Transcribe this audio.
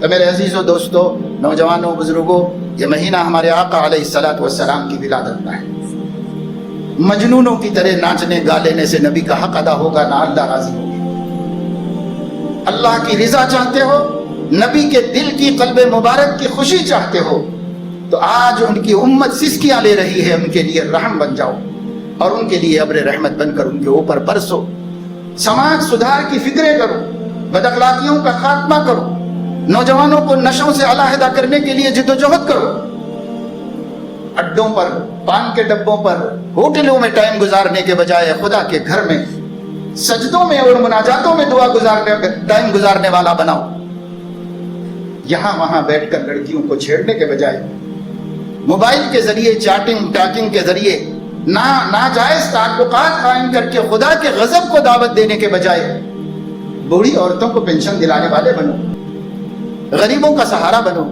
تو میرے عزیزوں دوستوں، نوجوانوں، بزرگوں، یہ مہینہ ہمارے آقا علیہ الصلوۃ والسلام کی ولادت کا ہے۔ مجنونوں کی طرح ناچنے گا لینے سے نبی کا حق ادا ہوگا نہ اللہ راضی ہوگی۔ اللہ کی رضا چاہتے ہو، نبی کے دل کی قلب مبارک کی خوشی چاہتے ہو، تو آج ان کی امت سسکیاں لے رہی ہے، ان کے لیے رحم بن جاؤ اور ان کے لیے ابر رحمت بن کر ان کے اوپر برسو۔ سماج سدھار کی فکریں کرو، بد اخلاقیوں کا خاتمہ کرو، نوجوانوں کو نشوں سے علیحدہ کرنے کے لیے جدوجہد کرو۔ اڈوں پر، پان کے ڈبوں پر، ہوٹلوں میں ٹائم گزارنے کے بجائے خدا کے گھر میں سجدوں میں اور مناجاتوں میں ٹائم گزارنے والا بناؤ۔ یہاں وہاں بیٹھ کر لڑکیوں کو چھیڑنے کے بجائے موبائل کے ذریعے چیٹنگ ٹاکنگ کے ذریعے ناجائز تعلقات قائم کر کے خدا کے غضب کو دعوت دینے کے بجائے بوڑھی عورتوں کو پینشن دلانے والے بنو، غریبوں کا سہارا بنو،